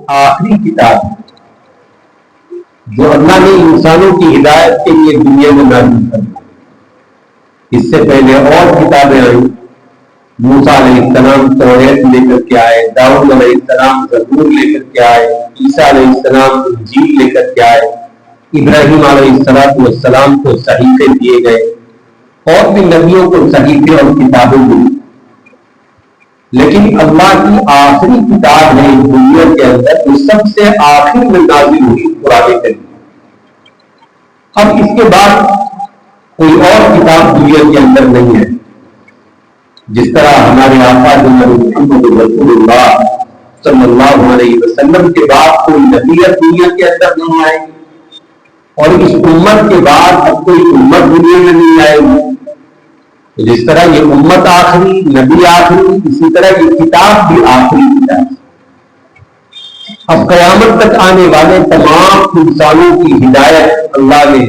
آخری کتاب جو اللہ نے انسانوں کی ہدایت کے لیے دنیا میں نازل کر دی۔ اس سے پہلے اور کتابیں آئیں، موسیٰ علیہ السلام توریت لے کر کے آئے، داؤد علیہ السلام زبور لے کر کے آئے، عیسیٰ علیہ السلام انجیل لے کر کے آئے، ابراہیم علیہ السلام کو صحیفے دیے گئے، اور بھی نبیوں کو صحیفے اور کتابیں ملی۔ لیکن اللہ کی آخری کتاب ہے دنیا کے اندر، جو سب سے آخر میں نازل ہوئی، قرآن کریم۔ اب اس کے بعد کوئی اور کتاب دنیا کے اندر نہیں ہے۔ جس طرح ہمارے آقا جناب محمد رسول اللہ صلی اللہ علیہ وسلم کے بعد کوئی نبیت دنیا کے اندر نہیں آئے گی، اور اس امت کے بعد اب کوئی امت دنیا میں نہیں آئے گی۔ جس طرح یہ امت آخری، نبی آخری، اسی طرح یہ کتاب بھی آخری کتاب۔ اب قیامت تک آنے والے تمام انسانوں کی ہدایت اللہ نے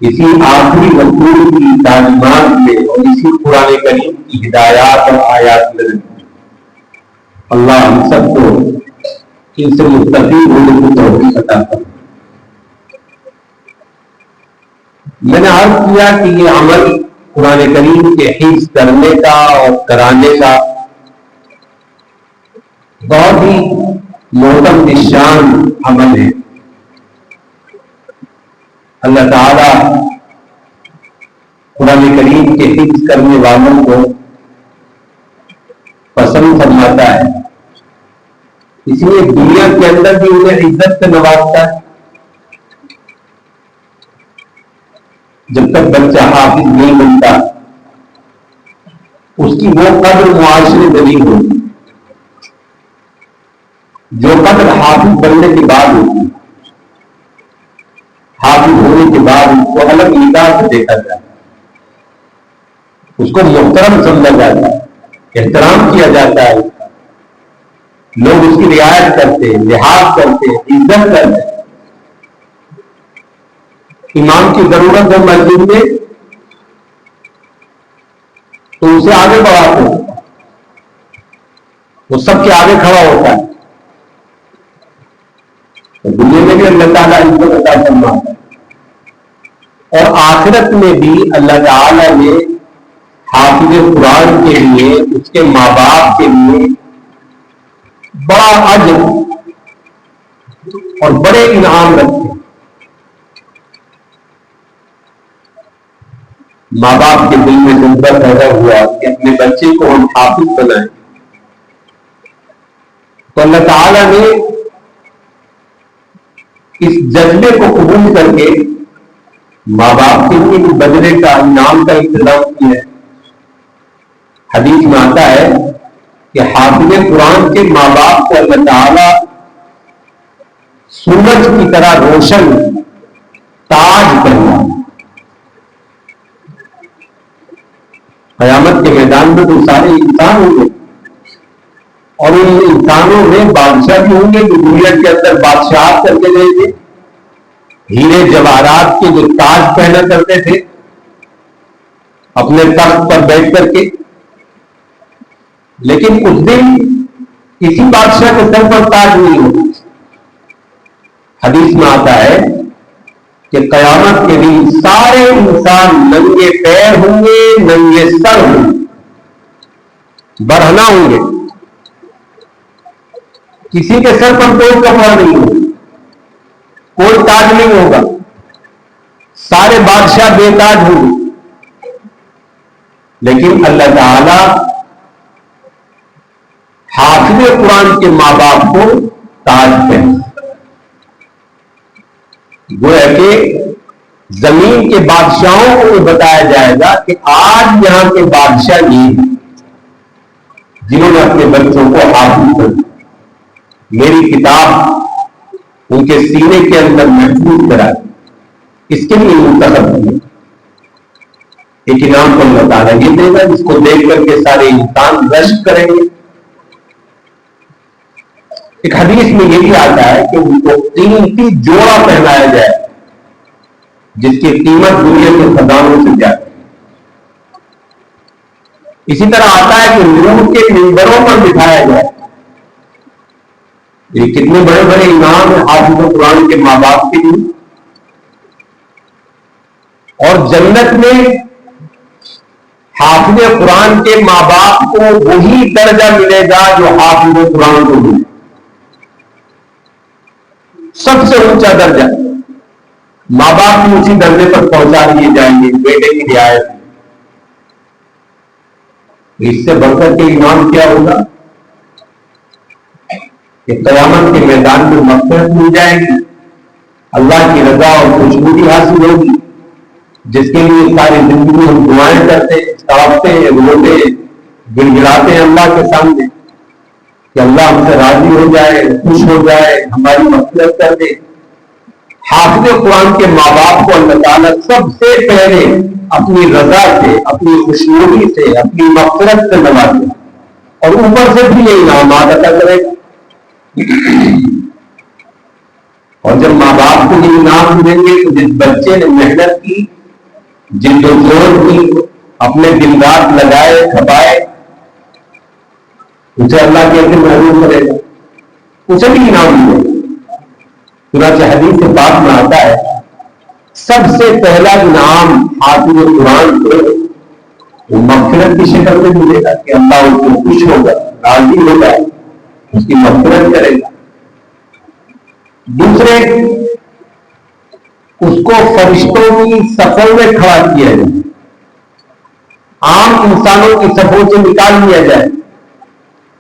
اسی آخری رسول کی تعلیمات میں اور اسی قرآن کریم کی ہدایات اور آیات میں رکھی۔ اللہ ہم سب کو ان سے مستفید ہونے کی توفیق عطا فرمائے۔ میں نے عرض کیا کہ یہ عمل قرآن کریم کے حفظ کرنے کا اور کرانے کا بہت ہی محترم نشان عمل ہے۔ اللہ تعالی قرآن کریم کے حفظ کرنے والوں کو پسند فرماتا ہے، اس لیے دنیا کے اندر بھی انہیں عزت سے نوازتا ہے۔ جب تک بچہ حافظ نہیں بنتا اس کی وہ قدر معاشرے میں نہیں ہوتی جو قدر حافظ بننے کے بعد ہوتی۔ حافظ ہونے کے بعد اس کو الگ نگاہ سے دیکھا جاتا ہے، اس کو محترم سمجھا جاتا ہے، احترام کیا جاتا ہے، لوگ اس کی رعایت کرتے ہیں، لحاظ کرتے ہیں، عزت کرتے ہیں۔ امام کی ضرورت ہو مسجد میں تو اسے آگے بڑھاتے ہیں، وہ سب کے آگے کھڑا ہوتا ہے۔ تو دنیا میں بھی اللہ تعالیٰ عزت عطا فرماتا ہے، اور آخرت میں بھی اللہ تعالیٰ نے حافظ قرآن کے لیے، اس کے ماں باپ کے لیے بڑا اجر اور بڑے انعام رکھتے ہیں۔ ماں باپ کے دل میں جذبہ پیدا ہوا کہ اپنے بچے کو ہم حافظ بنائیں، تو اللہ تعالیٰ نے اس جذبے کو قبول کر کے ماں باپ کے لیے بدلے کا انعام کا انتظام کیا ہے۔ حدیث میں آتا ہے کہ حافظ قرآن کے ماں باپ کو اللہ تعالیٰ سورج کی طرح روشن تاج پہنا۔ قیامت کے میدان میں تو سارے انسان ہوں گے، اور ان انسانوں میں بادشاہ بھی ہوں گے جو دنیا کے اندر بادشاہت کر کے گئے تھے، ہیرے جواہرات کے جو تاج پہنا کرتے تھے اپنے تخت پر بیٹھ کر کے۔ لیکن اس دن کسی بادشاہ کے سر پر تاج نہیں ہوگا۔ حدیث میں آتا ہے کہ قیامت کے دن سارے انسان ننگے پیر ہوں گے، ننگے سر ہوں گے، برہنہ ہوں گے، کسی کے سر پر کوئی کپڑا نہیں ہوگا، کوئی تاج نہیں ہوگا، سارے بادشاہ بے تاج ہوں گے۔ لیکن اللہ تعالی حافظ قرآن کے ماں باپ کو تاج پہنا۔ گویا کہ زمین کے بادشاہوں کو یہ بتایا جائے گا کہ آج یہاں کے بادشاہ یہ ہیں جنہوں نے اپنے بچوں کو حافظ کر دیا، میری کتاب ان کے سینے کے اندر محفوظ کرا دی، اس کے لیے منتخب کیا۔ ایک انعام کو اللہ تعالیٰ یہ دے گا جس کو دیکھ کر کے سارے انسان رشک کریں گے۔ ایک حدیث میں یہ بھی آتا ہے کہ ان کو قیمتی جوڑا پہنایا جائے جس کی قیمت دنیا کے خزانوں سے زیادہ ہے۔ اسی طرح آتا ہے کہ نور کے منبروں پر بٹھایا جائے یہ کتنے بڑے بڑے انعام ہیں حافظ قرآن کے ماں باپ کے لیے. اور جنت میں حافظ قرآن کے ماں باپ کو وہی درجہ ملے گا جو حافظ قرآن کو ملے. سب سے اونچا درجہ ماں باپ بھی اسی درجے پر پہنچا دیے جائیں گے بیٹے کی رعایت. اس سے بڑھ کر کے انعام کیا ہوگا کہ قیامت کے میدان میں مغفرت مل جائے گی, اللہ کی رضا اور خوشبودی حاصل ہوگی, جس کے لیے ساری زندگی ہم دعائیں کرتے, تڑپتے, روتے, گڑ گڑاتے ہیں اللہ کے سامنے کہ اللہ ہم سے راضی ہو جائے, خوش ہو جائے, ہماری مغفرت کر دے. حافظ قرآن کے ماں باپ کو اللہ تعالیٰ سب سے پہلے اپنی رضا سے, اپنی خوشنودی سے, اپنی مغفرت سے نوازے اور اوپر سے بھی یہ انعامات عطا کرے گا. اور جب ماں باپ کو یہ انعام ملیں گے تو جس بچے نے محنت کی, جن جو زور کی, اپنے دن رات لگائے کھپائے, اسے اللہ کے اندر محروم کرے گا, اسے بھی انعام ملے گا. چنانچہ حدیث سے پاک میں آتا ہے سب سے پہلا انعام حافظ قرآن کو وہ مغفرت کی شکل میں ملے گا کہ اللہ اس کو خوش ہوگا, راضی ہوگا, اس کی مغفرت کرے گا. دوسرے, اس کو فرشتوں کی صفوں میں کھڑا کیا جائے, عام انسانوں کی صفوں سے نکال لیا جائے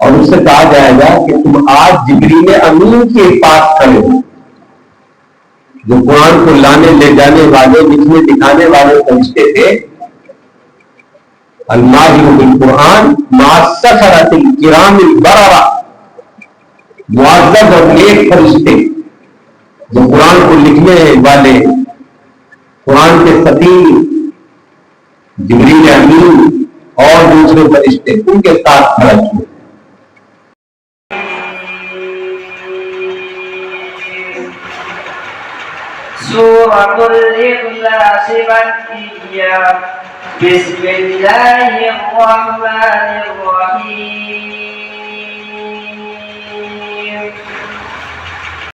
اور اس سے کہا جائے گا کہ تم آج جبریل امین کے پاس کھڑے ہو, جو قرآن کو لانے لے جانے والے, لکھنے دکھانے والے فرشتے تھے. الماہر بالقرآن مع السفرۃ الکرام البررہ, معزز اور نیک فرشتے جو قرآن کو لکھنے والے, قرآن کے سفیر جبریل امین اور دوسرے فرشتے, ان کے ساتھ کھڑا کیے. سورة الإخلاص مكية. بسم الله الرحمن الرحيم.